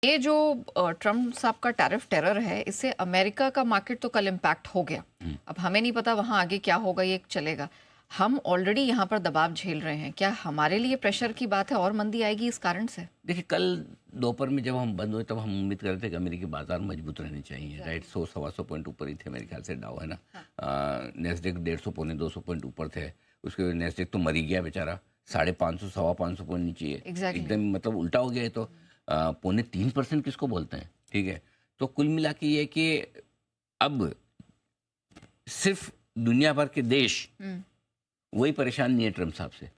ये जो ट्रम्प साहब का टैरिफ टेरर है, इससे अमेरिका का मार्केट तो कल इम्पैक्ट हो गया। अब हमें नहीं पता वहाँ आगे क्या होगा, ये चलेगा। हम ऑलरेडी यहाँ पर दबाव झेल रहे हैं, क्या हमारे लिए प्रेशर की बात है और मंदी आएगी इस कारण से? देखिए, कल दोपहर में जब हम बंद हुए तब हम उम्मीद कर रहे थे कि अमेरिकी बाजार मजबूत रहने चाहिए, राइट। 100-125 पॉइंट ऊपर ही थे मेरे ख्याल से, डाउ है ना। नेस्डेक 150 पौने 200 पॉइंट ऊपर थे। उसके नेस्डेक तो मर ही गया बेचारा, 550 525 पॉइंट नीचे है। एकदम मतलब उल्टा हो गया है। तो 2.75% किसको बोलते हैं, ठीक है। तो कुल मिला के ये कि अब सिर्फ दुनिया भर के देश वही परेशान नहीं है ट्रम्प साहब से,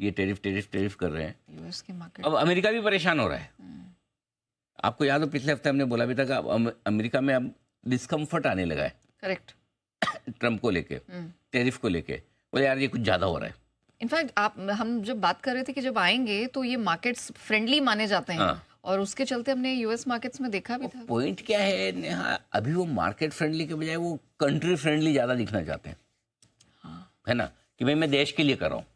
ये टेरिफ कर रहे हैं। यूएस के मार्केट, अब अमेरिका भी परेशान हो रहा है। आपको याद हो पिछले हफ्ते हमने बोला भी था कि अब अमेरिका में अब डिस्कम्फर्ट आने लगा है, करेक्ट, ट्रम्प को लेके, टेरिफ को लेके। बोले यार ये कुछ ज़्यादा हो रहा है। इनफैक्ट हम जब बात कर रहे थे कि जब आएंगे तो ये मार्केट्स फ्रेंडली माने जाते हैं। हाँ। और उसके चलते हमने यूएस मार्केट्स में देखा भी था। पॉइंट क्या है नेहा, अभी वो मार्केट फ्रेंडली के बजाय वो कंट्री फ्रेंडली ज़्यादा दिखना चाहते हैं। हाँ। है ना, कि भाई मैं देश के लिए कर रहा हूँ।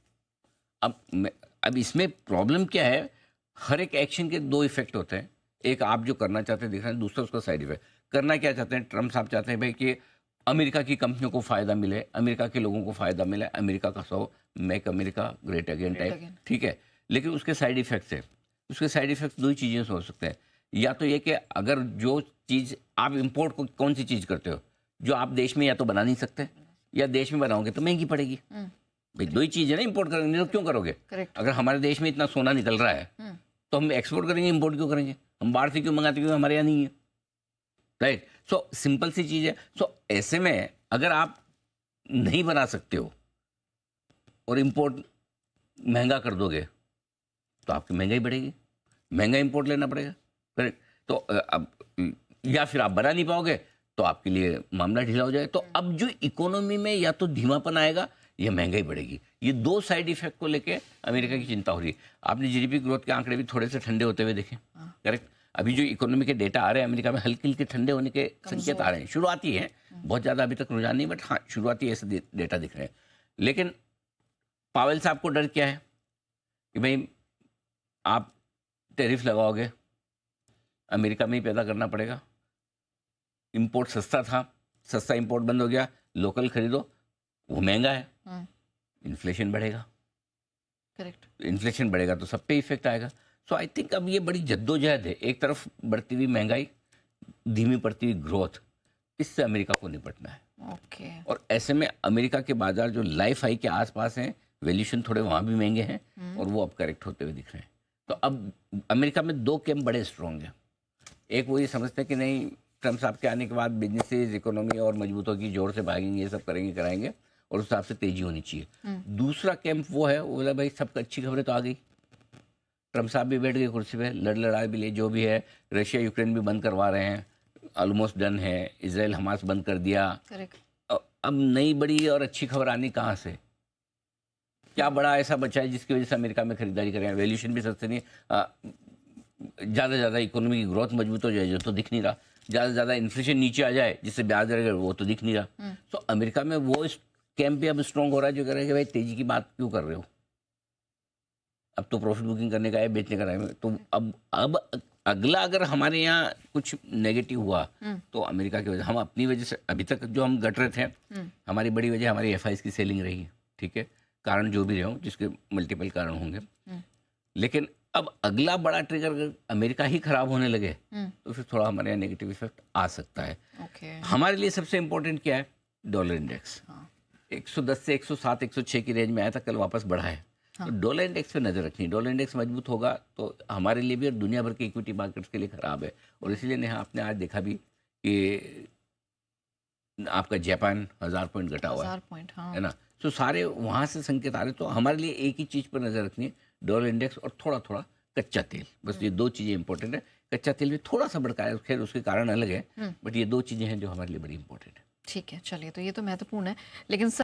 अब इसमें प्रॉब्लम क्या है, हर एक एक्शन के दो इफेक्ट होते हैं। एक आप जो करना चाहते हैं दिख रहा है, दूसरा उसका साइड इफेक्ट। करना क्या चाहते हैं, ट्रम्प साहब चाहते हैं भाई कि अमेरिका की कंपनियों को फ़ायदा मिले, अमेरिका के लोगों को फ़ायदा मिले, अमेरिका का make America great again type, ठीक है। लेकिन उसके साइड इफेक्ट्स है, उसके साइड इफेक्ट्स दो ही चीज़ें से हो सकते हैं। या तो ये कि अगर जो चीज़ आप इम्पोर्ट को कौन सी चीज़ करते हो जो आप देश में या तो बना नहीं सकते, या देश में बनाओगे तो महंगी पड़ेगी। भाई दो ही चीज़ है ना, इंपोर्ट करेंगे तो क्यों करोगे? अगर हमारे देश में इतना सोना निकल रहा है तो हम एक्सपोर्ट करेंगे, इंपोर्ट क्यों करेंगे? हम बाहर से क्यों मंगाते, क्योंकि हमारे यहाँ नहीं है, राइट। सो सिंपल सी चीज़ है। सो ऐसे में अगर आप नहीं बना सकते हो और इंपोर्ट महंगा कर दोगे तो आपकी महंगाई बढ़ेगी, महंगा इंपोर्ट लेना पड़ेगा, करेक्ट। तो अब या फिर आप बना नहीं पाओगे तो आपके लिए मामला ढीला हो जाए। तो अब जो इकोनॉमी में या तो धीमापन आएगा या महंगाई बढ़ेगी। ये दो साइड इफेक्ट को लेके अमेरिका की चिंता हो रही है। आपने जीडीपी ग्रोथ के आंकड़े भी थोड़े से ठंडे होते हुए देखे, करेक्ट। अभी जो इकोनॉमी के डेटा आ रहे हैं अमेरिका में, हल्के हल्के ठंडे होने के संकेत आ रहे हैं। शुरुआती है, बहुत ज़्यादा अभी तक रुझान नहीं, बट हाँ शुरुआती ऐसे डेटा दिख रहे हैं। लेकिन पावेल साहब को डर क्या है कि भाई आप टैरिफ लगाओगे, अमेरिका में ही पैदा करना पड़ेगा, इंपोर्ट सस्ता था, सस्ता इंपोर्ट बंद हो गया, लोकल खरीदो, वो महंगा है, इन्फ्लेशन बढ़ेगा, करेक्ट। इन्फ्लेशन बढ़ेगा तो सब पे इफेक्ट आएगा। सो आई थिंक अब ये बड़ी जद्दोजहद है, एक तरफ बढ़ती हुई महंगाई, धीमी पड़ती हुई ग्रोथ, इससे अमेरिका को निपटना है। ओके। और ऐसे में अमेरिका के बाजार जो लाइफ हाई के आसपास हैं, वैल्यूएशन थोड़े वहाँ भी महंगे हैं और वो अब करेक्ट होते हुए दिख रहे हैं। तो अब अमेरिका में दो कैंप बड़े स्ट्रॉन्ग हैं। एक वो ये समझते हैं कि नहीं, ट्रम्प साहब के आने के बाद बिजनेसेस, इकोनॉमी और मजबूत होगी, जोर से भागेंगे, ये सब करेंगे कराएंगे और उस हिसाब से तेजी होनी चाहिए। दूसरा कैंप वो है, वो बोला भाई सब अच्छी खबरें तो आ गई, ट्रम्प साहब भी बैठ गए कुर्सी पे, लड़ा भी ले, जो भी है, रशिया यूक्रेन भी बंद करवा रहे हैं, ऑलमोस्ट डन है, इजराइल हमास बंद कर दिया। अब नई बड़ी और अच्छी खबर आनी कहाँ से? क्या बड़ा ऐसा बचा है जिसकी वजह से अमेरिका में खरीदारी करें? वैल्यूएशन भी सस्ते नहीं, ज़्यादा से ज़्यादा इकोनॉमी की ग्रोथ मजबूत हो जाए जो तो दिख नहीं रहा, ज़्यादा से ज़्यादा इन्फ्लेशन नीचे आ जाए जिससे ब्याज दर वो तो दिख नहीं रहा। तो अमेरिका में वो कैंप भी अब स्ट्रॉन्ग हो रहा है जो कह रहे हैं कि भाई तेजी की बात क्यों कर रहे हो, अब तो प्रॉफिट बुकिंग करने का है, बेचने का है। तो अब अगला अगर हमारे यहाँ कुछ नेगेटिव हुआ तो अमेरिका की वजह, हम अपनी वजह से अभी तक जो हम गट रहे थे, हमारी बड़ी वजह हमारी एफआईज की सेलिंग रही, ठीक है, कारण जो भी रहे हों, जिसके मल्टीपल कारण होंगे। लेकिन अब अगला बड़ा ट्रिगर अगर अमेरिका ही खराब होने लगे तो फिर थोड़ा हमारे यहाँ नेगेटिव इफेक्ट आ सकता है। हमारे लिए सबसे इंपॉर्टेंट क्या है? डॉलर इंडेक्स 110 से 107 106 की रेंज में आया था, कल वापस बढ़ा है। तो डॉलर इंडेक्स पे नजर रखनी, डॉलर इंडेक्स मजबूत होगा तो हमारे लिए भी और दुनिया भर के इक्विटी मार्केट्स के लिए खराब है। और इसीलिए नेहा आपने आज देखा भी कि आपका जापान 1000 पॉइंट घटा हुआ है ना। तो सारे वहाँ से संकेत आ रहे। तो हमारे लिए एक ही चीज़ पर नजर रखनी है, डॉलर इंडेक्स और थोड़ा थोड़ा कच्चा तेल, बस ये दो चीज़ें इंपॉर्टेंट है। कच्चा तेल भी थोड़ा सा भड़का है, खैर उसके कारण अलग है, बट ये दो चीज़ें हैं जो हमारे लिए बड़ी इंपॉर्टेंट है। ठीक है, चलिए, तो ये तो महत्वपूर्ण है। लेकिन